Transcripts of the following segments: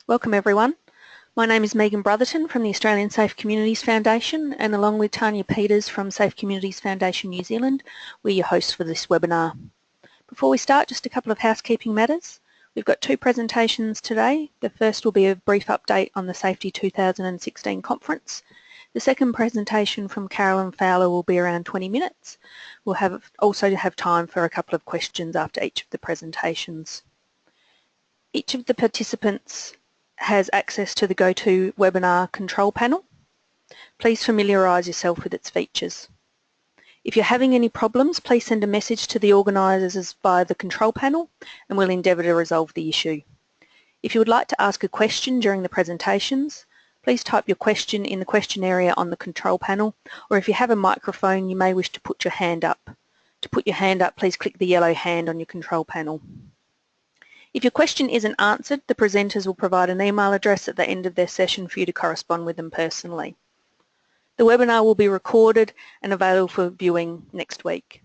Welcome everyone. My name is Megan Brotherton from the Australian Safe Communities Foundation, and along with Tanya Peters from Safe Communities Foundation New Zealand, we're your hosts for this webinar. Before we start, just a couple of housekeeping matters. We've got two presentations today. The first will be a brief update on the Safety 2016 conference. The second presentation from Carolyn Fowler will be around 20 minutes. We'll also have time for a couple of questions after each of the presentations. Each of the participants has access to the GoToWebinar control panel. Please familiarise yourself with its features. If you're having any problems, please send a message to the organisers via the control panel and we'll endeavour to resolve the issue. If you would like to ask a question during the presentations, please type your question in the question area on the control panel, or if you have a microphone, you may wish to put your hand up. To put your hand up, please click the yellow hand on your control panel. If your question isn't answered, the presenters will provide an email address at the end of their session for you to correspond with them personally. The webinar will be recorded and available for viewing next week.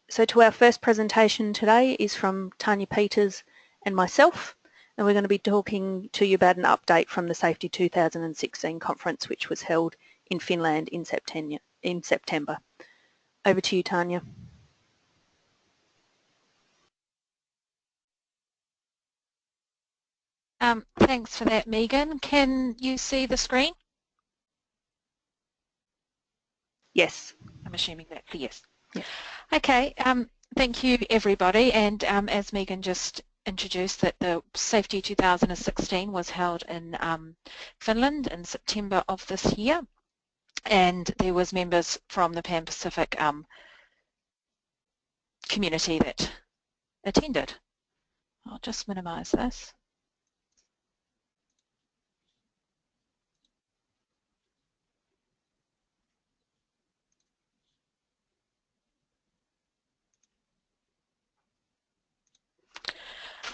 So to our first presentation today is from Tanya Peters and myself, and we're going to be talking to you about an update from the Safety 2016 conference, which was held in Finland in September. Over to you, Tanya. Thanks for that, Megan. Can you see the screen? Yes. I'm assuming that yes. Yeah. Okay, thank you everybody, and as Megan just introduced, that the Safety 2016 was held in Finland in September of this year, and there was members from the Pan-Pacific community that attended. I'll just minimise this.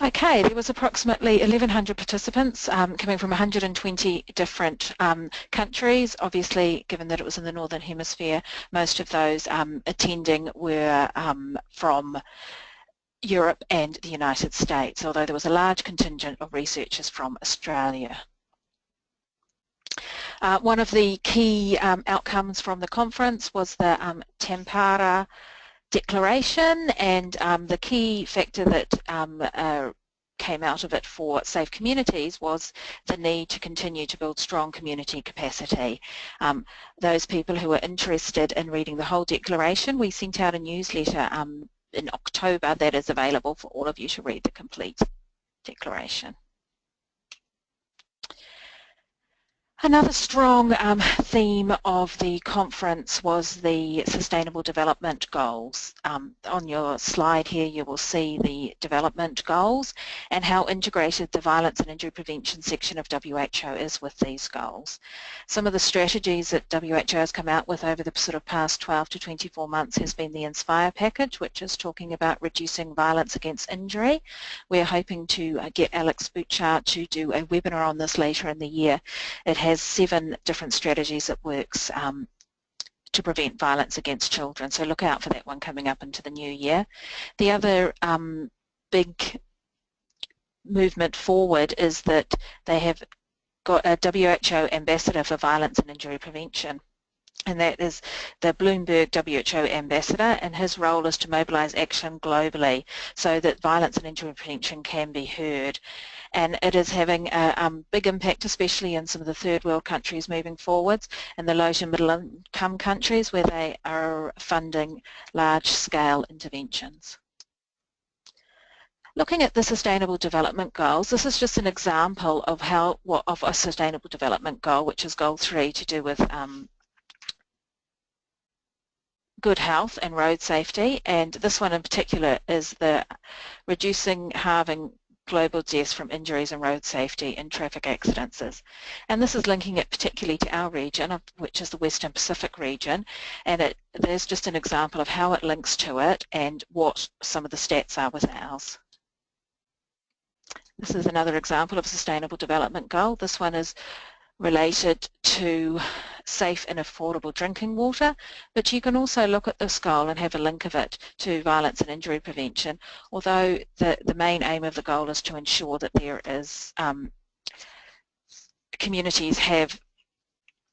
Okay, there was approximately 1,100 participants coming from 120 different countries. Obviously, given that it was in the Northern Hemisphere, most of those attending were from Europe and the United States, although there was a large contingent of researchers from Australia. One of the key outcomes from the conference was the Tampere Declaration, and the key factor that came out of it for safe communities was the need to continue to build strong community capacity. Those people who were interested in reading the whole declaration, we sent out a newsletter in October that is available for all of you to read the complete declaration. Another strong theme of the conference was the Sustainable Development Goals. On your slide here you will see the development goals and how integrated the violence and injury prevention section of WHO is with these goals. Some of the strategies that WHO has come out with over the sort of past 12 to 24 months has been the Inspire package, which is talking about reducing violence against injury. We're hoping to get Alex Bouchard to do a webinar on this later in the year. It has 7 different strategies it works to prevent violence against children, so look out for that one coming up into the new year. The other big movement forward is that they have got a WHO ambassador for violence and injury prevention, and that is the Bloomberg WHO ambassador, and his role is to mobilise action globally so that violence and injury prevention can be heard. And it is having a big impact, especially in some of the third world countries moving forwards, and the low to middle income countries where they are funding large-scale interventions. Looking at the Sustainable Development Goals, this is just an example of of a Sustainable Development Goal, which is Goal 3, to do with good health and road safety, and this one in particular is the halving global deaths from injuries and road safety and traffic accidents. And this is linking it particularly to our region, which is the Western Pacific region, and there's just an example of how it links to it and what some of the stats are with ours. This is another example of a Sustainable Development Goal. This one is related to safe and affordable drinking water, but you can also look at this goal and have a link of it to violence and injury prevention, although the main aim of the goal is to ensure that there is communities have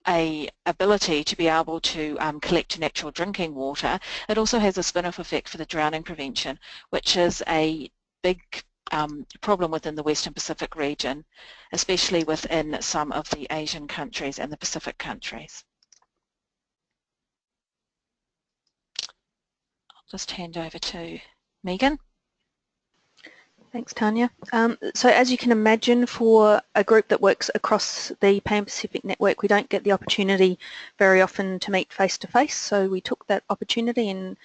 a ability to be able to collect natural drinking water. It also has a spin-off effect for the drowning prevention, which is a big problem within the Western Pacific region, especially within some of the Asian countries and the Pacific countries. I'll just hand over to Megan. Thanks, Tanya. So as you can imagine, for a group that works across the Pan-Pacific network, we don't get the opportunity very often to meet face-to-face, so we took that opportunity and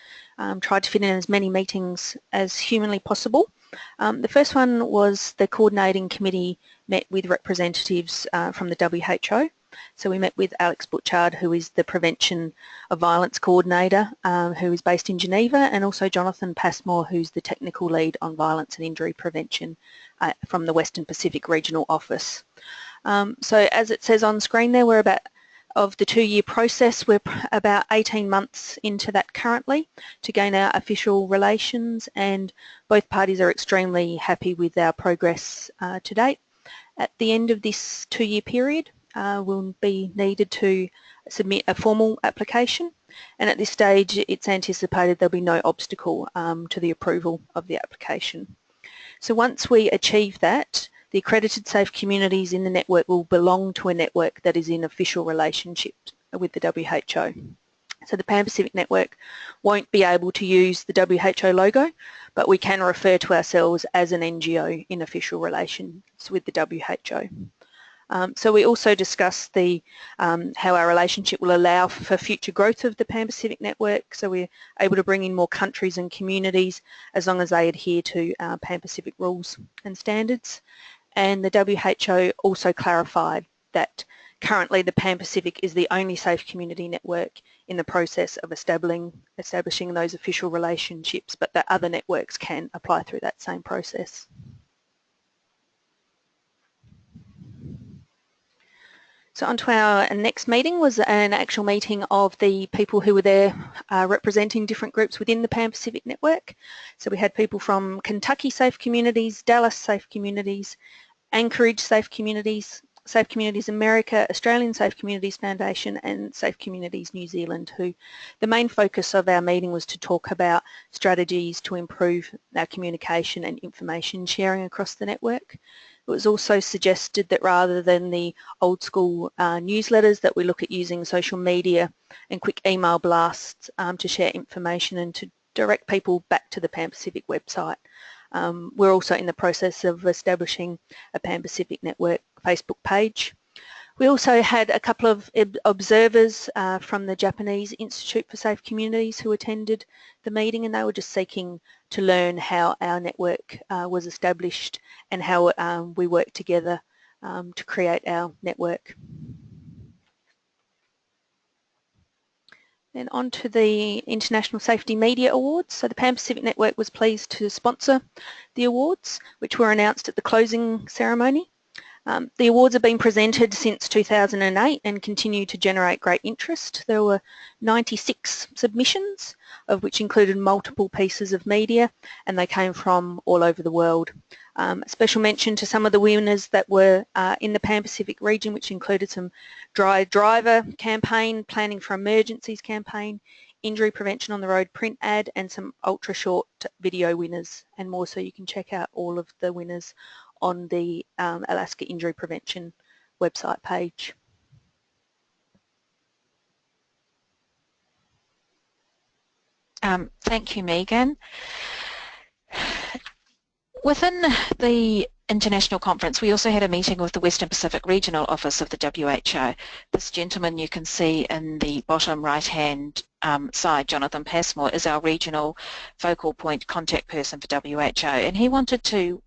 tried to fit in as many meetings as humanly possible. The first one was the coordinating committee met with representatives from the WHO. So we met with Alex Butchard, who is the Prevention of Violence Coordinator, who is based in Geneva, and also Jonathan Passmore, who's the Technical Lead on Violence and Injury Prevention from the Western Pacific Regional Office. So as it says on screen there, we're about, of the 2-year process, we're about 18 months into that currently to gain our official relations, and both parties are extremely happy with our progress to date. At the end of this 2-year period, will be needed to submit a formal application, and at this stage it's anticipated there'll be no obstacle to the approval of the application. So once we achieve that, the accredited safe communities in the network will belong to a network that is in official relationship with the WHO. So the Pan-Pacific Network won't be able to use the WHO logo, but we can refer to ourselves as an NGO in official relations with the WHO. So we also discussed how our relationship will allow for future growth of the Pan-Pacific Network, so we're able to bring in more countries and communities as long as they adhere to Pan-Pacific rules and standards. And the WHO also clarified that currently the Pan-Pacific is the only safe community network in the process of establishing those official relationships, but that other networks can apply through that same process. So on to our next meeting was an actual meeting of the people who were there representing different groups within the Pan-Pacific Network. So we had people from Kentucky Safe Communities, Dallas Safe Communities, Anchorage Safe Communities America, Australian Safe Communities Foundation, and Safe Communities New Zealand, who the main focus of our meeting was to talk about strategies to improve our communication and information sharing across the network. It was also suggested that rather than the old school newsletters, that we look at using social media and quick email blasts to share information and to direct people back to the Pan-Pacific website. We're also in the process of establishing a Pan-Pacific Network Facebook page. We also had a couple of observers from the Japanese Institute for Safe Communities who attended the meeting, and they were just seeking to learn how our network was established and how we work together to create our network. Then on to the International Safety Media Awards. So the Pan-Pacific Network was pleased to sponsor the awards, which were announced at the closing ceremony. The awards have been presented since 2008 and continue to generate great interest. There were 96 submissions, of which included multiple pieces of media, and they came from all over the world. A special mention to some of the winners that were in the Pan-Pacific region, which included some Dry Driver campaign, Planning for Emergencies campaign, Injury Prevention on the Road print ad, and some ultra short video winners and more. So you can check out all of the winners on the Alaska Injury Prevention website page. Thank you, Megan. Within the international conference, we also had a meeting with the Western Pacific Regional Office of the WHO. This gentleman you can see in the bottom right-hand side, Jonathan Passmore, is our regional focal point contact person for WHO, and he wanted to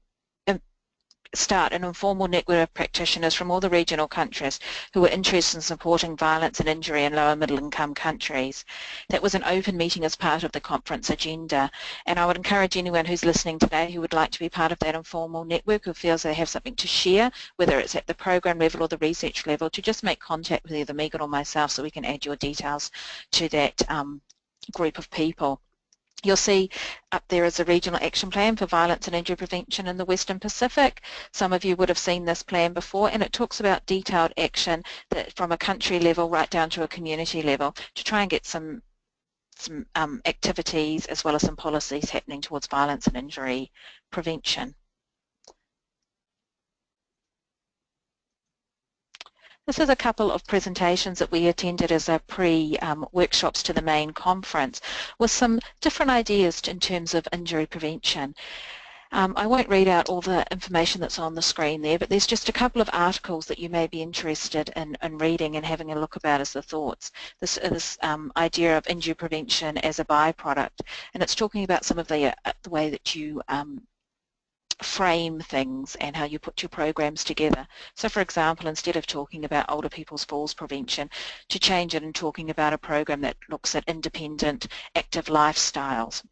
start an informal network of practitioners from all the regional countries who were interested in supporting violence and injury in lower middle income countries. That was an open meeting as part of the conference agenda, and I would encourage anyone who's listening today who would like to be part of that informal network, who feels they have something to share, whether it's at the program level or the research level, to just make contact with either Megan or myself so we can add your details to that group of people. You'll see up there is a regional action plan for violence and injury prevention in the Western Pacific. Some of you would have seen this plan before, and it talks about detailed action that from a country level right down to a community level to try and get some activities as well as some policies happening towards violence and injury prevention. This is a couple of presentations that we attended as a pre-workshops to the main conference with some different ideas in terms of injury prevention. I won't read out all the information that's on the screen there, but there's just a couple of articles that you may be interested in reading and having a look about as the thoughts. This idea of injury prevention as a byproduct, and it's talking about some of the way that you frame things and how you put your programs together. So for example, instead of talking about older people's falls prevention, to change it and talking about a program that looks at independent active lifestyles.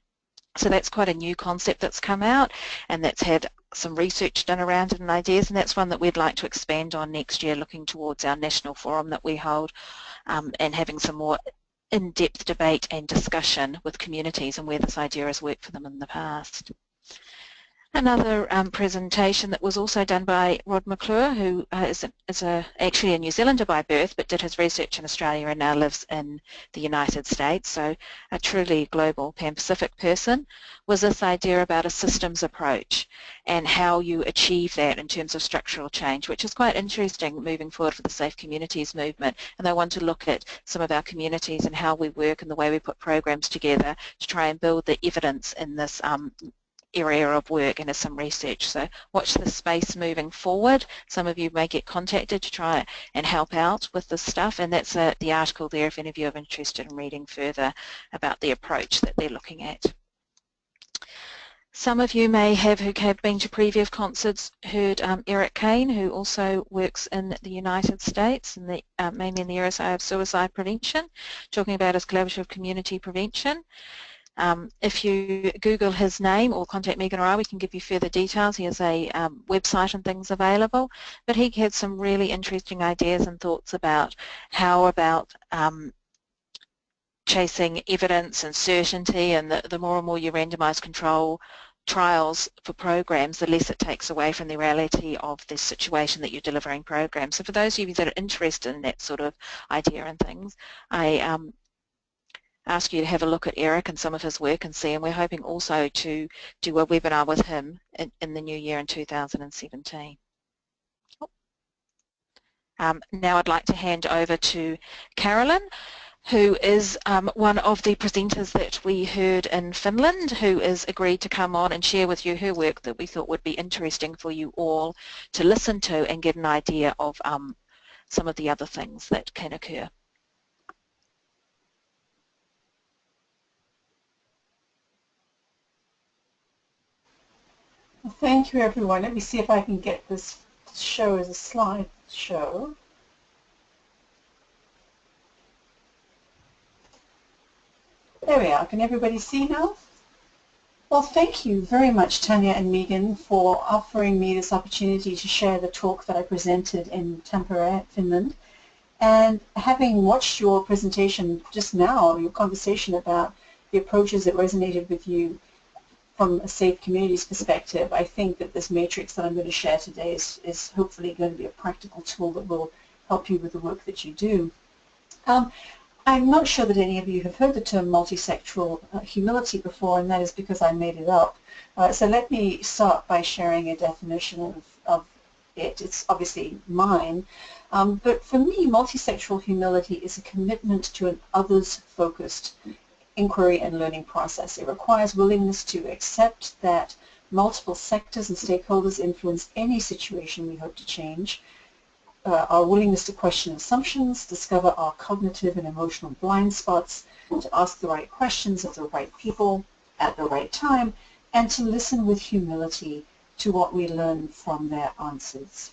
So that's quite a new concept that's come out, and that's had some research done around it and ideas, and that's one that we'd like to expand on next year, looking towards our national forum that we hold and having some more in-depth debate and discussion with communities and where this idea has worked for them in the past. Another presentation that was also done by Rod McClure, who is actually a New Zealander by birth but did his research in Australia and now lives in the United States, so a truly global Pan-Pacific person, was this idea about a systems approach and how you achieve that in terms of structural change, which is quite interesting moving forward for the Safe Communities movement. And they want to look at some of our communities and how we work and the way we put programs together to try and build the evidence in this area of work, and as some research. So watch this space moving forward. Some of you may get contacted to try and help out with this stuff, and that's the article there if any of you are interested in reading further about the approach that they're looking at. Some of you may have, who have been to previous concerts, heard Eric Cain, who also works in the United States, and mainly in the area of suicide prevention, talking about his collaborative community prevention. If you Google his name or contact Megan or I, we can give you further details. He has a website and things available, but he had some really interesting ideas and thoughts about how about chasing evidence and certainty, and the more and more you randomise control trials for programs, the less it takes away from the reality of the situation that you're delivering programs. So for those of you that are interested in that sort of idea and things, I ask you to have a look at Eric and some of his work and see, and we're hoping also to do a webinar with him in the new year in 2017. Now I'd like to hand over to Carolyn, who is one of the presenters that we heard in Finland, who has agreed to come on and share with you her work that we thought would be interesting for you all to listen to and get an idea of some of the other things that can occur. Well, thank you, everyone. Let me see if I can get this show as a slideshow. There we are. Can everybody see now? Well, thank you very much, Tanya and Megan, for offering me this opportunity to share the talk that I presented in Tampere, Finland. And having watched your presentation just now, your conversation about the approaches that resonated with you from a Safe Communities perspective, I think that this matrix that I'm going to share today is hopefully going to be a practical tool that will help you with the work that you do. I'm not sure that any of you have heard the term multisexual humility before, and that is because I made it up. So let me start by sharing a definition of it. It's obviously mine. But for me, multisexual humility is a commitment to an others-focused inquiry and learning process. It requires willingness to accept that multiple sectors and stakeholders influence any situation we hope to change, our willingness to question assumptions, discover our cognitive and emotional blind spots, to ask the right questions of the right people at the right time, and to listen with humility to what we learn from their answers.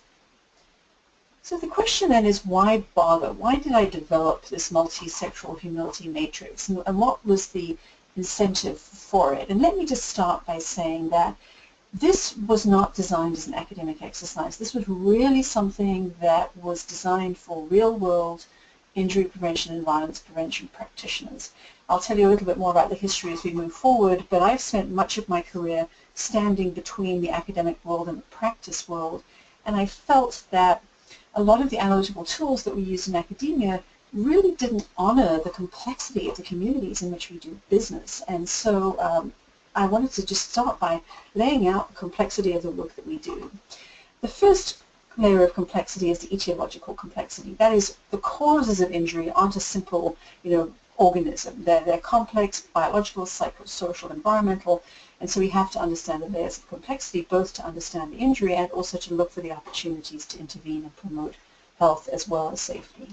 So the question then is, why bother? Why did I develop this multisexual humility matrix, and what was the incentive for it? And let me just start by saying that this was not designed as an academic exercise. This was really something that was designed for real-world injury prevention and violence prevention practitioners. I'll tell you a little bit more about the history as we move forward, but I've spent much of my career standing between the academic world and the practice world, and I felt that a lot of the analytical tools that we use in academia really didn't honor the complexity of the communities in which we do business. And so I wanted to just start by laying out the complexity of the work that we do. The first layer of complexity is the etiological complexity. That is, the causes of injury aren't a simple, organism. They're complex, biological, psychosocial, environmental, and so we have to understand the layers of complexity, both to understand the injury and also to look for the opportunities to intervene and promote health as well as safety.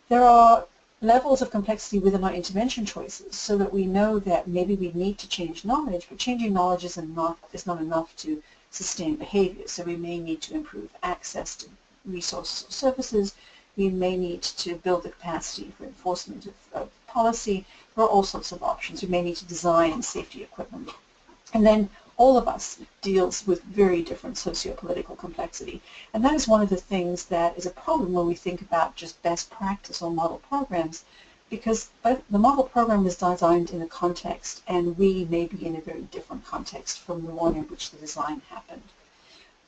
There are levels of complexity within our intervention choices, so that we know that maybe we need to change knowledge, but changing knowledge is not enough to sustain behavior. So we may need to improve access to resources or services. We may need to build the capacity for enforcement of policy. There are all sorts of options. We may need to design safety equipment. And then all of us deals with very different socio-political complexity. And that is one of the things that is a problem when we think about just best practice or model programs, because the model program is designed in a context, and we may be in a very different context from the one in which the design happened.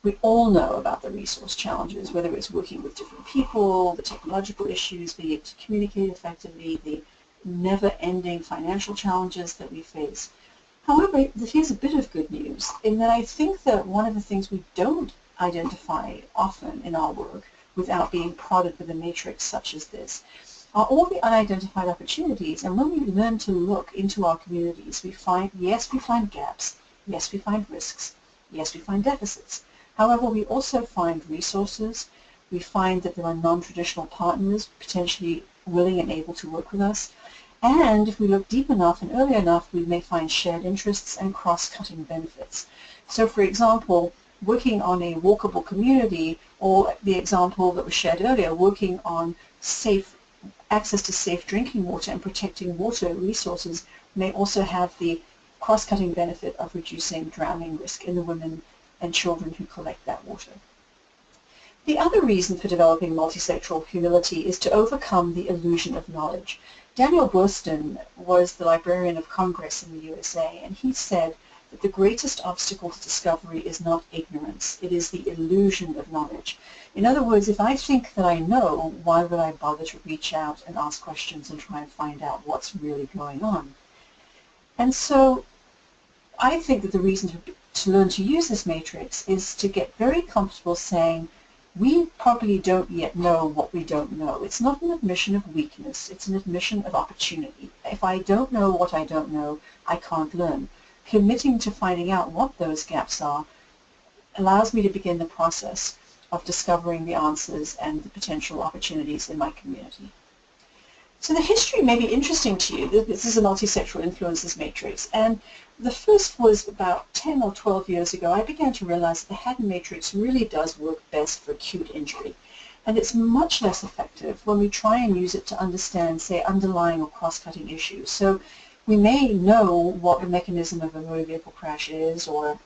We all know about the resource challenges, whether it's working with different people, the technological issues, being able to communicate effectively, the never-ending financial challenges that we face. However, here's a bit of good news, in that I think that one of the things we don't identify often in our work without being prodded with a matrix such as this are all the unidentified opportunities. And when we learn to look into our communities, we find, yes, we find gaps, yes, we find risks, yes, we find deficits. However, we also find resources. We find that there are non-traditional partners potentially willing and able to work with us. And if we look deep enough and early enough, we may find shared interests and cross-cutting benefits. So, for example, working on a walkable community, or the example that was shared earlier, working on access to safe drinking water and protecting water resources, may also have the cross-cutting benefit of reducing drowning risk in the women and children who collect that water. The other reason for developing multisexual humility is to overcome the illusion of knowledge. Daniel Burston was the Librarian of Congress in the USA, and he said that the greatest obstacle to discovery is not ignorance, it is the illusion of knowledge. In other words, if I think that I know, why would I bother to reach out and ask questions and try and find out what's really going on? And so I think that the reason to learn to use this matrix is to get very comfortable saying, we probably don't yet know what we don't know. It's not an admission of weakness, it's an admission of opportunity. If I don't know what I don't know, I can't learn. Committing to finding out what those gaps are allows me to begin the process of discovering the answers and the potential opportunities in my community. So the history may be interesting to you. This is a multisexual influences matrix, and the first was about 10 or 12 years ago. I began to realize that the Haddon matrix really does work best for acute injury, and it's much less effective when we try and use it to understand, say, underlying or cross-cutting issues. So we may know what the mechanism of a motor vehicle crash is, or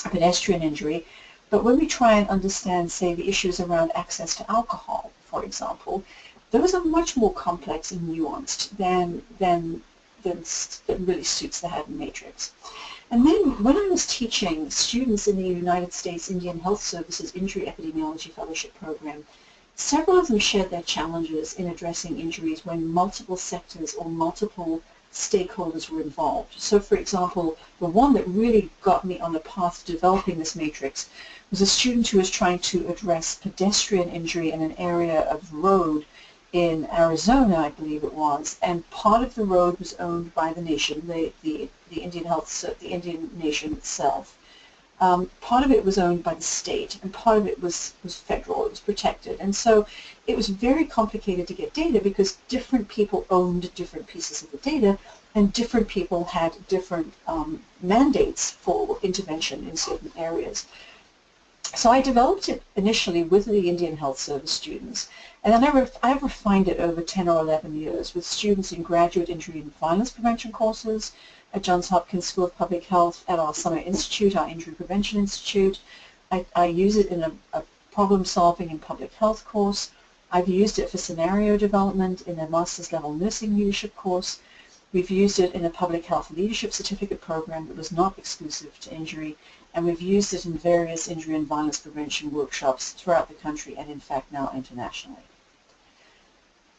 a pedestrian injury, but when we try and understand, say, the issues around access to alcohol, for example, those are much more complex and nuanced than really suits the Haddon matrix. And then when I was teaching students in the United States Indian Health Services Injury Epidemiology Fellowship Program, several of them shared their challenges in addressing injuries when multiple sectors or multiple stakeholders were involved. So, for example, the one that really got me on the path to developing this matrix was a student who was trying to address pedestrian injury in an area of road in Arizona, I believe it was, and part of the road was owned by the nation, the Indian nation itself. Part of it was owned by the state, and part of it was federal. It was protected, and so it was very complicated to get data because different people owned different pieces of the data, and different people had different mandates for intervention in certain areas. So I developed it initially with the Indian Health Service students, and then I've refined it over 10 or 11 years with students in graduate injury and violence prevention courses at Johns Hopkins School of Public Health, at our Summer Institute, our Injury Prevention Institute. I use it in a problem solving in public health course. I've used it for scenario development in a master's level nursing leadership course. We've used it in a public health leadership certificate program that was not exclusive to injury, and we've used it in various injury and violence prevention workshops throughout the country and in fact now internationally.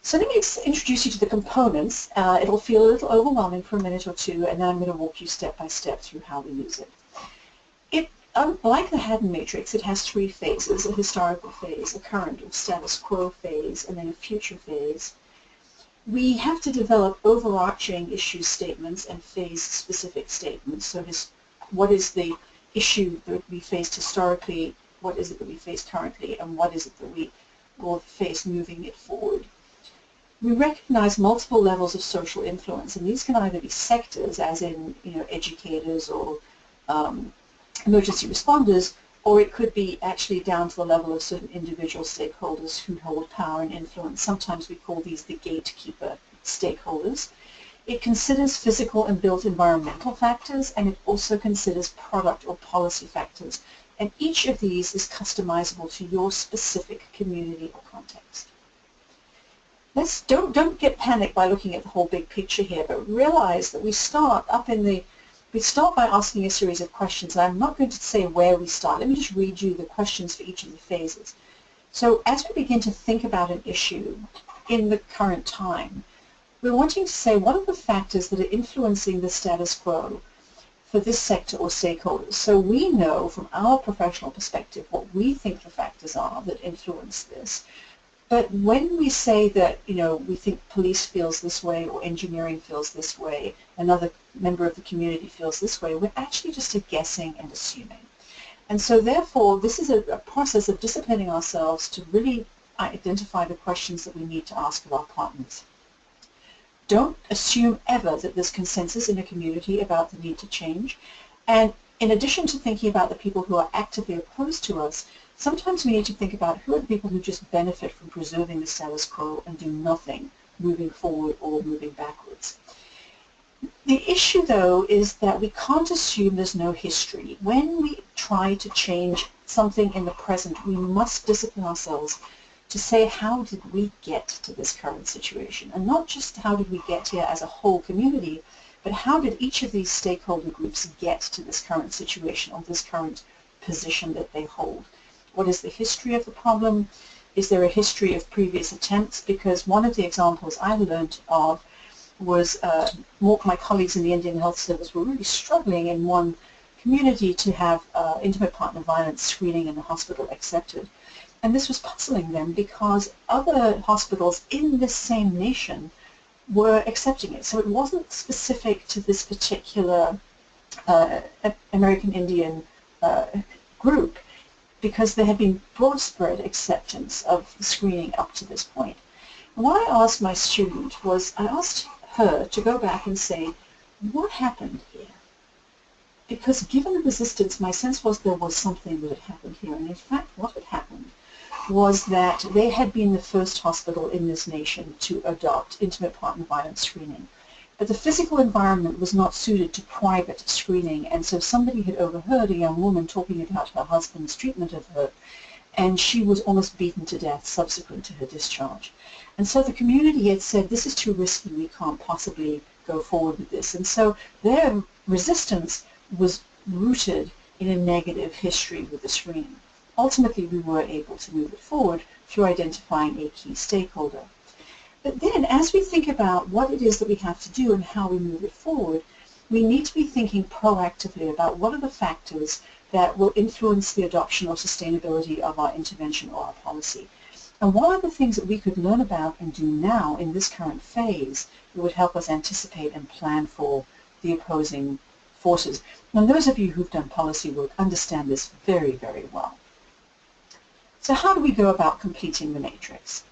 So let me introduce you to the components. It'll feel a little overwhelming for a minute or two, and then I'm going to walk you step by step through how we use it. Like the Haddon matrix, it has three phases: a historical phase, a current or status quo phase, and then a future phase. We have to develop overarching issue statements and phase-specific statements. So what is the issue that we faced historically, what is it that we face currently, and what is it that we will face moving it forward. We recognize multiple levels of social influence, and these can either be sectors, as in educators or emergency responders, or it could be actually down to the level of certain individual stakeholders who hold power and influence. Sometimes we call these the gatekeeper stakeholders. It considers physical and built environmental factors, and it also considers product or policy factors. And each of these is customizable to your specific community or context. Don't get panicked by looking at the whole big picture here, but realize that we start by asking a series of questions, and I'm not going to say where we start. Let me just read you the questions for each of the phases. So as we begin to think about an issue in the current time, we're wanting to say, what are the factors that are influencing the status quo for this sector or stakeholders? So we know from our professional perspective what we think the factors are that influence this. But when we say that, we think police feels this way, or engineering feels this way, another member of the community feels this way, we're actually just guessing and assuming. And so therefore, this is a process of disciplining ourselves to really identify the questions that we need to ask of our partners. Don't assume ever that there's consensus in a community about the need to change. And in addition to thinking about the people who are actively opposed to us, sometimes we need to think about who are the people who just benefit from preserving the status quo and do nothing moving forward or moving backwards. The issue, though, is that we can't assume there's no history. When we try to change something in the present, we must discipline ourselves to say, how did we get to this current situation? And not just how did we get here as a whole community, but how did each of these stakeholder groups get to this current situation or this current position that they hold? What is the history of the problem? Is there a history of previous attempts? Because one of the examples I learned of was my colleagues in the Indian Health Service were really struggling in one community to have intimate partner violence screening in the hospital accepted. And this was puzzling them because other hospitals in this same nation were accepting it. So it wasn't specific to this particular American Indian group, because there had been broad spread acceptance of the screening up to this point. And what I asked my student was, I asked her to go back and say, what happened here? Because given the resistance, my sense was there was something that had happened here. And in fact, what had happened was that they had been the first hospital in this nation to adopt intimate partner violence screening. But the physical environment was not suited to private screening, and so somebody had overheard a young woman talking about her husband's treatment of her, and she was almost beaten to death subsequent to her discharge. And so the community had said, this is too risky, we can't possibly go forward with this. And so their resistance was rooted in a negative history with the screening. Ultimately, we were able to move it forward through identifying a key stakeholder. But then, as we think about what it is that we have to do and how we move it forward, we need to be thinking proactively about what are the factors that will influence the adoption or sustainability of our intervention or our policy. And what are the things that we could learn about and do now in this current phase that would help us anticipate and plan for the opposing forces? And those of you who've done policy work understand this very, very well. So how do we go about completing the matrix?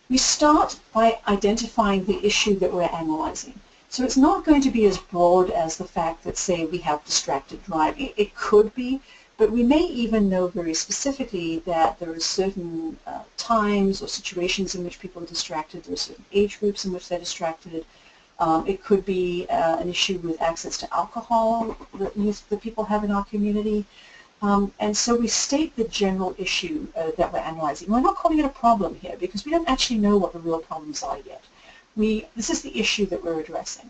We start by identifying the issue that we're analyzing. So it's not going to be as broad as the fact that, say, we have distracted driving. It could be, but we may even know very specifically that there are certain times or situations in which people are distracted. There are certain age groups in which they're distracted. It could be an issue with access to alcohol that people have in our community. And so we state the general issue that we're analyzing. We're not calling it a problem here because we don't actually know what the real problems are yet. This is the issue that we're addressing.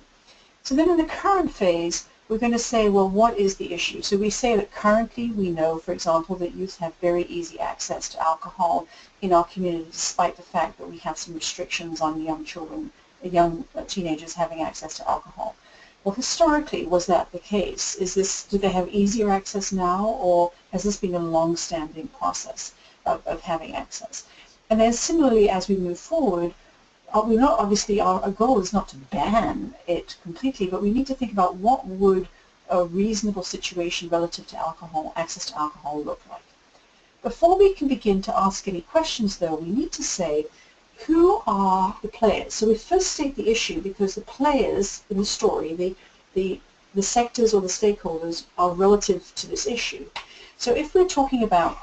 So then in the current phase, we're going to say, well, what is the issue? So we say that currently we know, for example, that youth have very easy access to alcohol in our community, despite the fact that we have some restrictions on young children, young teenagers having access to alcohol. Well, historically, was that the case? Do they have easier access now, or has this been a long-standing process of having access? And then similarly, as we move forward, obviously our goal is not to ban it completely, but we need to think about what would a reasonable situation relative to alcohol, access to alcohol, look like. Before we can begin to ask any questions, though, we need to say, who are the players? So we first state the issue because the players in the story, the sectors or the stakeholders, are relative to this issue. So if we're talking about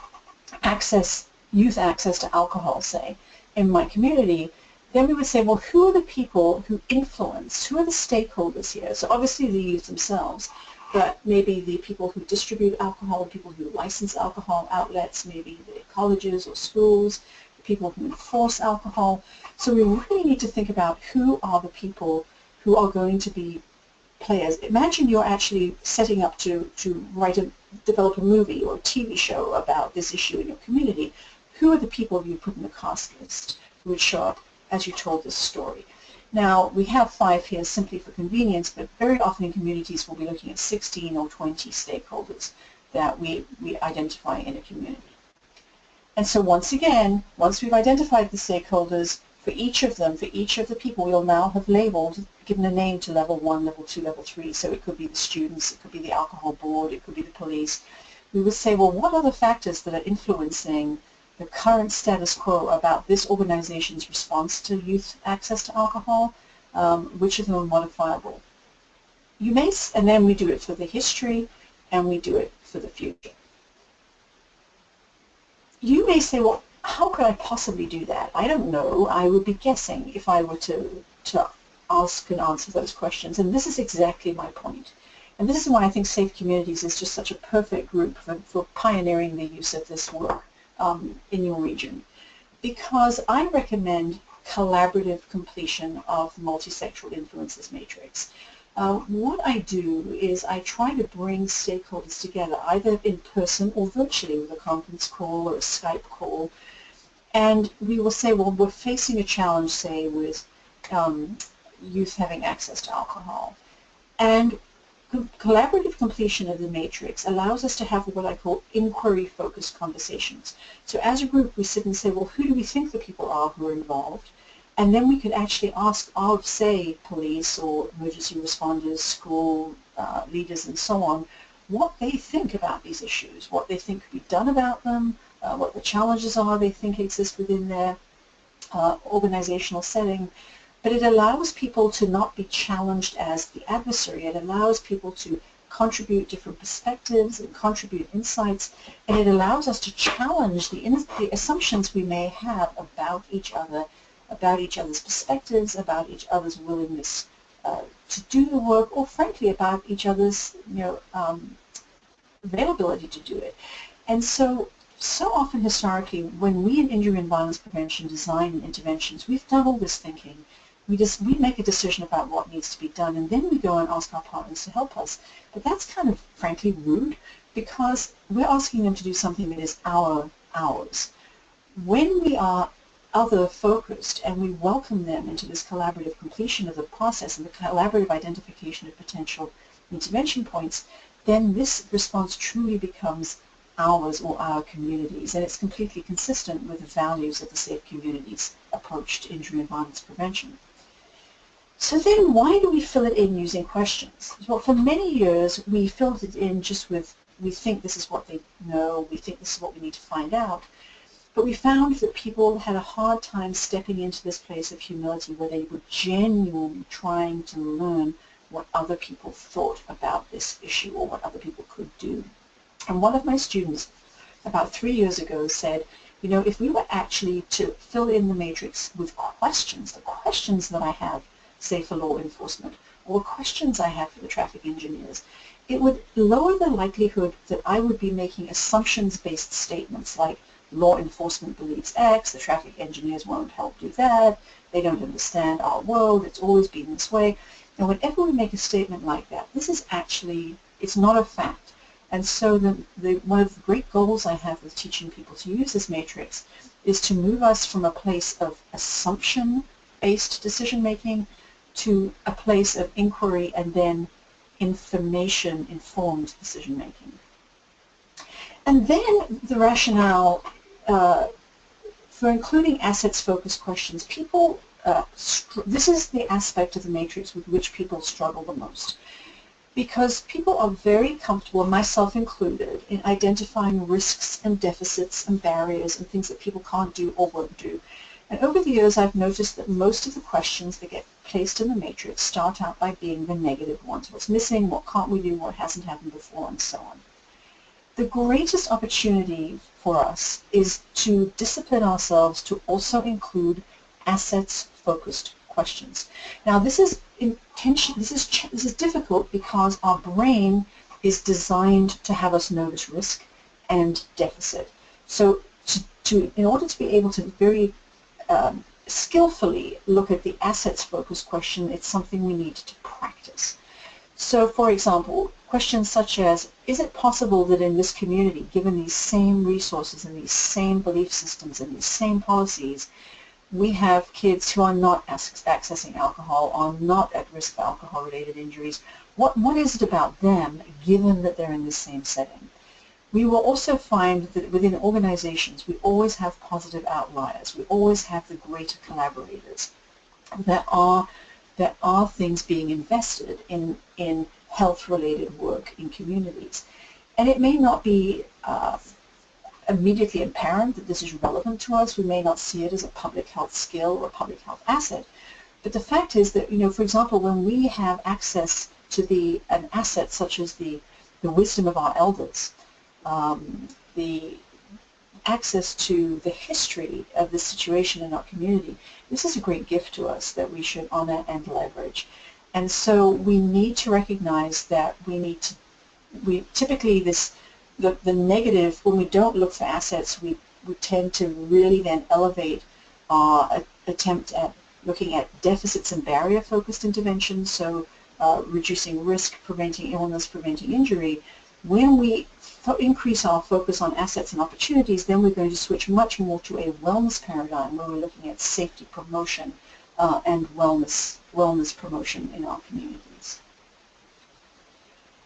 youth access to alcohol, say, in my community, then we would say, well, who are the people who influence, who are the stakeholders here? So obviously the youth themselves, but maybe the people who distribute alcohol, people who license alcohol outlets, maybe the colleges or schools, the people who enforce alcohol. So we really need to think about who are the people who are going to be players. Imagine you're actually setting up to develop a movie or a TV show about this issue in your community. Who are the people you put in the cast list who would show up as you told this story? Now, we have 5 here simply for convenience, but very often in communities we'll be looking at 16 or 20 stakeholders that we identify in a community. And so once again, once we've identified the stakeholders, for each of them, for each of the people, we'll now have labeled, given a name to level 1, level 2, level 3. So it could be the students, it could be the alcohol board, it could be the police. We would say, well, what are the factors that are influencing the current status quo about this organization's response to youth access to alcohol? Which of them are modifiable? And then we do it for the history, and we do it for the future. You may say, well, how could I possibly do that? I don't know. I would be guessing if I were to ask and answer those questions. And this is exactly my point. And this is why I think Safe Communities is just such a perfect group for pioneering the use of this work in your region. Because I recommend collaborative completion of Multisexual Influences Matrix. What I do is I try to bring stakeholders together, either in person or virtually with a conference call or a Skype call, and we will say, well, we're facing a challenge, say, with youth having access to alcohol. And collaborative completion of the matrix allows us to have what I call inquiry-focused conversations. So as a group, we sit and say, well, who do we think the people are who are involved? And then we could actually ask of, say, police or emergency responders, school leaders, and so on, what they think about these issues, what they think could be done about them, what the challenges are they think exist within their organizational setting. But it allows people to not be challenged as the adversary. It allows people to contribute different perspectives and contribute insights, and it allows us to challenge the assumptions we may have about each other, about each other's perspectives, about each other's willingness to do the work, or frankly about each other's availability to do it. And so often historically, when we in injury and violence prevention design interventions, we've done all this thinking. We make a decision about what needs to be done, and then we go and ask our partners to help us. But that's kind of, frankly, rude, because we're asking them to do something that is ours. When we are other-focused and we welcome them into this collaborative completion of the process and the collaborative identification of potential intervention points, then this response truly becomes ours or our communities, and it's completely consistent with the values of the Safe Communities approach to injury and violence prevention. So then why do we fill it in using questions? Well, for many years we filled it in just with, we think this is what they know, we think this is what we need to find out. But we found that people had a hard time stepping into this place of humility where they were genuinely trying to learn what other people thought about this issue or what other people could do. And one of my students about 3 years ago said, you know, if we were actually to fill in the matrix with questions, the questions that I have, say for law enforcement, or questions I have for the traffic engineers, it would lower the likelihood that I would be making assumptions-based statements like law enforcement believes X, the traffic engineers won't help do that, they don't understand our world, it's always been this way. And whenever we make a statement like that, this is actually, it's not a fact. And so one of the great goals I have with teaching people to use this matrix is to move us from a place of assumption-based decision-making to a place of inquiry and then information-informed decision-making. And then the rationale for including assets-focused questions, people, this is the aspect of the matrix with which people struggle the most. Because people are very comfortable, myself included, in identifying risks and deficits and barriers and things that people can't do or won't do. And over the years, I've noticed that most of the questions that get placed in the matrix start out by being the negative ones. What's missing, what can't we do, what hasn't happened before, and so on. The greatest opportunity for us is to discipline ourselves to also include assets-focused questions. Now, this is difficult because our brain is designed to have us notice risk and deficit. So, in order to be able to very skillfully look at the assets-focused question, it's something we need to practice. So, for example, questions such as, is it possible that in this community, given these same resources and these same belief systems and these same policies, we have kids who are not accessing alcohol, are not at risk of alcohol-related injuries? What is it about them, given that they're in the same setting? We will also find that within organizations, we always have positive outliers. We always have the greater collaborators. There are things being invested in health-related work in communities. And it may not be immediately apparent that this is relevant to us. We may not see it as a public health skill or a public health asset. But the fact is that, you know, for example, when we have access to an asset such as the wisdom of our elders, the access to the history of this situation in our community, this is a great gift to us that we should honor and leverage. And so we need to recognize that typically the negative, when we don't look for assets, we tend to really then elevate our attempt at looking at deficits and barrier-focused interventions, so reducing risk, preventing illness, preventing injury. When we increase our focus on assets and opportunities, then we're going to switch much more to a wellness paradigm where we're looking at safety promotion and wellness promotion in our communities.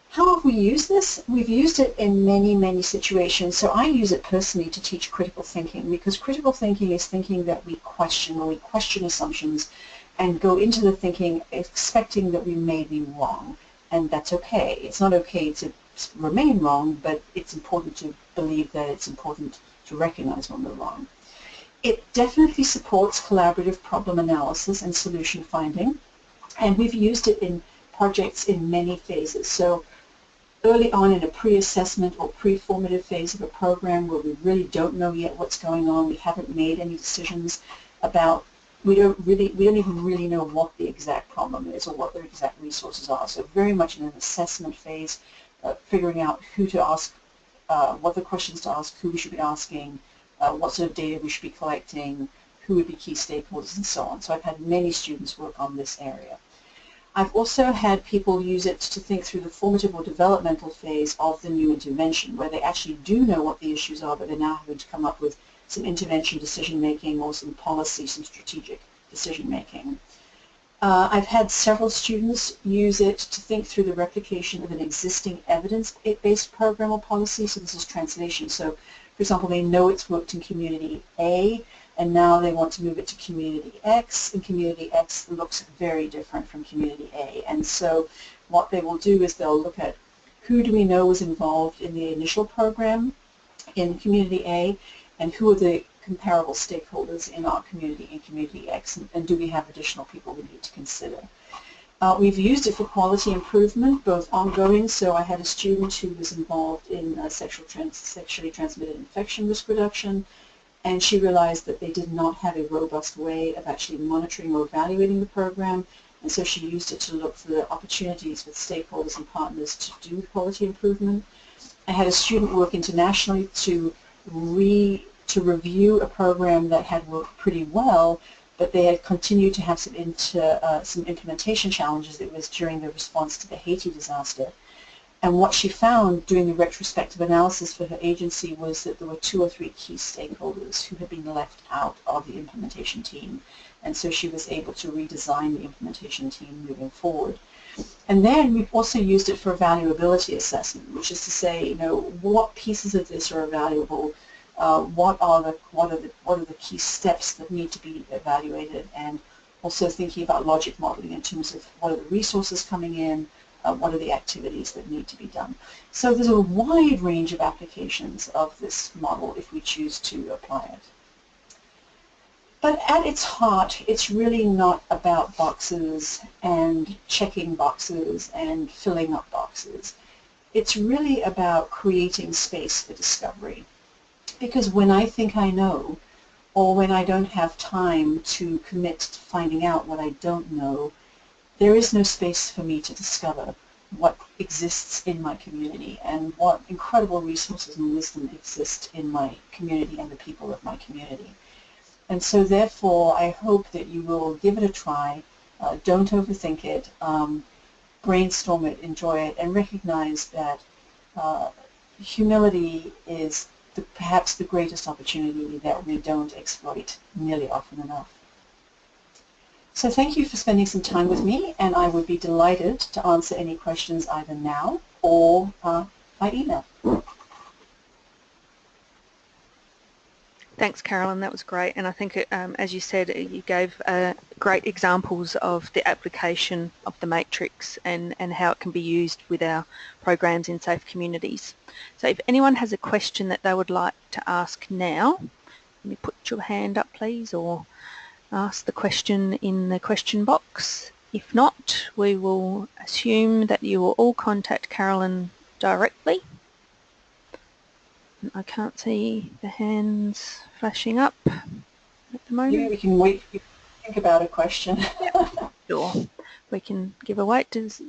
How have we used this? We've used it in many, many situations. So I use it personally to teach critical thinking, because critical thinking is thinking that we question, when we question assumptions and go into the thinking expecting that we may be wrong. And that's okay. It's not okay to remain wrong, but it's important to believe that it's important to recognize when we're wrong. It definitely supports collaborative problem analysis and solution finding, and we've used it in projects in many phases. So early on in a pre-assessment or pre-formative phase of a program where we really don't know yet what's going on, we haven't made any decisions about, we don't even really know what the exact problem is or what the exact resources are. So very much in an assessment phase, figuring out who to ask, what the questions to ask, who we should be asking, what sort of data we should be collecting, who would be key stakeholders, and so on. So I've had many students work on this area. I've also had people use it to think through the formative or developmental phase of the new intervention, where they actually do know what the issues are, but they're now having to come up with some intervention decision-making or some policy, some strategic decision-making. I've had several students use it to think through the replication of an existing evidence-based program or policy. So this is translation. So, for example, they know it's worked in community A, and now they want to move it to community X, and community X looks very different from community A. And so what they will do is they'll look at who do we know was involved in the initial program in community A, and who are the comparable stakeholders in our community and Community X, and do we have additional people we need to consider? We've used it for quality improvement, both ongoing, so I had a student who was involved in sexually transmitted infection risk reduction, and she realized that they did not have a robust way of actually monitoring or evaluating the program, and so she used it to look for the opportunities with stakeholders and partners to do quality improvement. I had a student work internationally to review a program that had worked pretty well, but they had continued to have some implementation challenges. It was during the response to the Haiti disaster. And what she found doing the retrospective analysis for her agency was that there were 2 or 3 key stakeholders who had been left out of the implementation team. And so she was able to redesign the implementation team moving forward. And then we've also used it for evaluability assessment, which is to say, what pieces of this are evaluable, what are the key steps that need to be evaluated, and also thinking about logic modeling in terms of what are the resources coming in, what are the activities that need to be done. So there's a wide range of applications of this model if we choose to apply it. But at its heart, it's really not about boxes and checking boxes and filling up boxes. It's really about creating space for discovery. Because when I think I know, or when I don't have time to commit to finding out what I don't know, there is no space for me to discover what exists in my community and what incredible resources and wisdom exist in my community and the people of my community. And so therefore, I hope that you will give it a try, don't overthink it, brainstorm it, enjoy it, and recognize that humility is perhaps the greatest opportunity that we don't exploit nearly often enough. So thank you for spending some time with me, and I would be delighted to answer any questions either now or by email. Thanks, Carolyn. That was great. And I think, as you said, you gave great examples of the application of the matrix and how it can be used with our programs in safe communities. So if anyone has a question that they would like to ask now, let me put your hand up, please, or ask the question in the question box. If not, we will assume that you will all contact Carolyn directly. I can't see the hands flashing up at the moment. Maybe we can wait to think about a question. Sure. We can give a wait. Does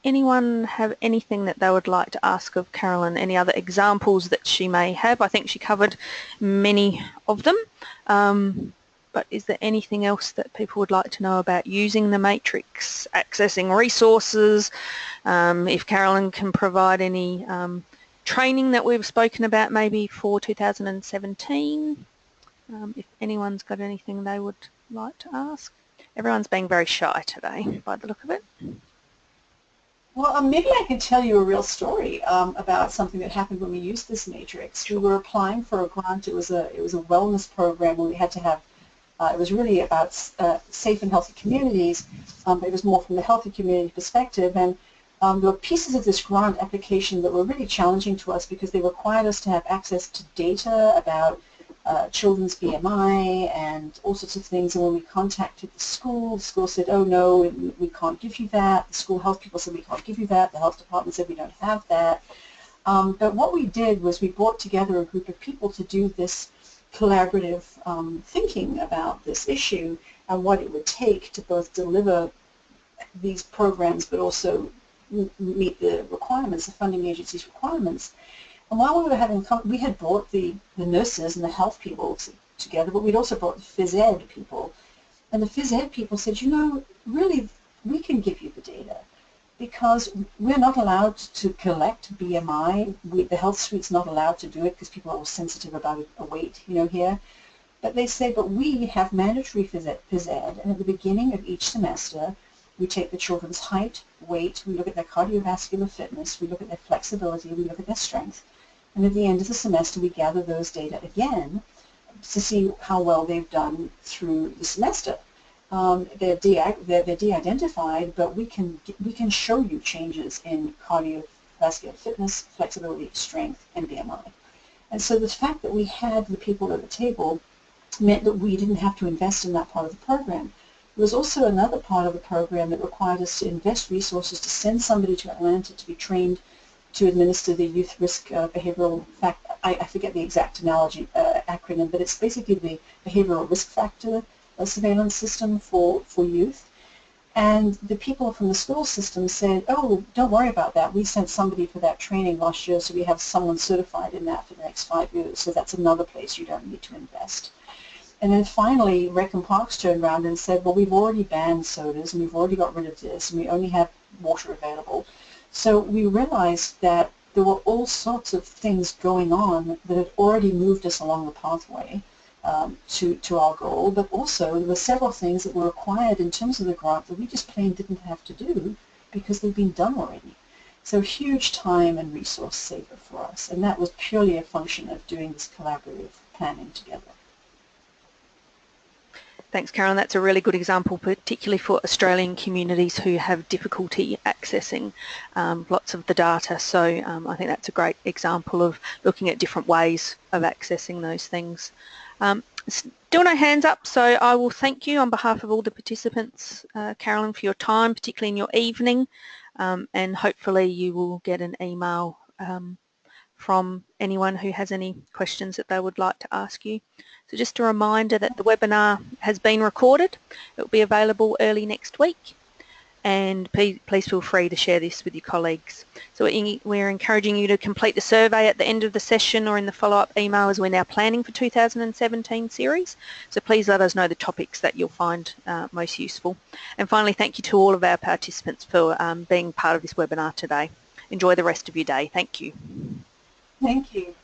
anyone have anything that they would like to ask of Carolyn? Any other examples that she may have? I think she covered many of them. But is there anything else that people would like to know about using the matrix, accessing resources? If Carolyn can provide any training that we've spoken about maybe for 2017, if anyone's got anything they would like to ask. Everyone's being very shy today by the look of it. Well, maybe I can tell you a real story about something that happened when we used this matrix. We were applying for a grant. It was a wellness program where we had to have, it was really about safe and healthy communities, but it was more from the healthy community perspective. And there were pieces of this grant application that were really challenging to us because they required us to have access to data about children's BMI and all sorts of things. And when we contacted the school said, oh no, we can't give you that. The school health people said we can't give you that. The health department said we don't have that. But what we did was we brought together a group of people to do this collaborative thinking about this issue and what it would take to both deliver these programs but also meet the requirements, the funding agency's requirements. And while we were having, we had brought the nurses and the health people together, but we'd also brought the phys ed people. And the phys ed people said, really, we can give you the data because we're not allowed to collect BMI. The health suite's not allowed to do it because people are sensitive about a weight, here. But they say, but we have mandatory phys ed, and at the beginning of each semester, we take the children's height, weight, we look at their cardiovascular fitness, we look at their flexibility, we look at their strength, and at the end of the semester we gather those data again to see how well they've done through the semester. They're de-identified, but we can show you changes in cardiovascular fitness, flexibility, strength, and BMI. And so the fact that we had the people at the table meant that we didn't have to invest in that part of the program. There was also another part of the program that required us to invest resources to send somebody to Atlanta to be trained to administer the youth risk behavioral factor. I forget the exact analogy acronym, but it's basically the behavioral risk factor surveillance system for youth. And the people from the school system said, oh, don't worry about that. We sent somebody for that training last year, so we have someone certified in that for the next 5 years. So that's another place you don't need to invest. And then finally, Rec and Parks turned around and said, well, we've already banned sodas, and we've already got rid of this, and we only have water available. So we realized that there were all sorts of things going on that had already moved us along the pathway to our goal, but also there were several things that were required in terms of the grant that we just plain didn't have to do because they've been done already. So huge time and resource saver for us, and that was purely a function of doing this collaborative planning together. Thanks, Carolyn. That's a really good example, particularly for Australian communities who have difficulty accessing lots of the data. So I think that's a great example of looking at different ways of accessing those things. Still no hands up, so I will thank you on behalf of all the participants, Carolyn, for your time, particularly in your evening, and hopefully you will get an email from anyone who has any questions that they would like to ask you. So just a reminder that the webinar has been recorded. It will be available early next week, and please feel free to share this with your colleagues. So we're encouraging you to complete the survey at the end of the session or in the follow-up email, as we're now planning for 2017 series. So please let us know the topics that you'll find most useful. And finally, thank you to all of our participants for being part of this webinar today. Enjoy the rest of your day. Thank you. Thank you.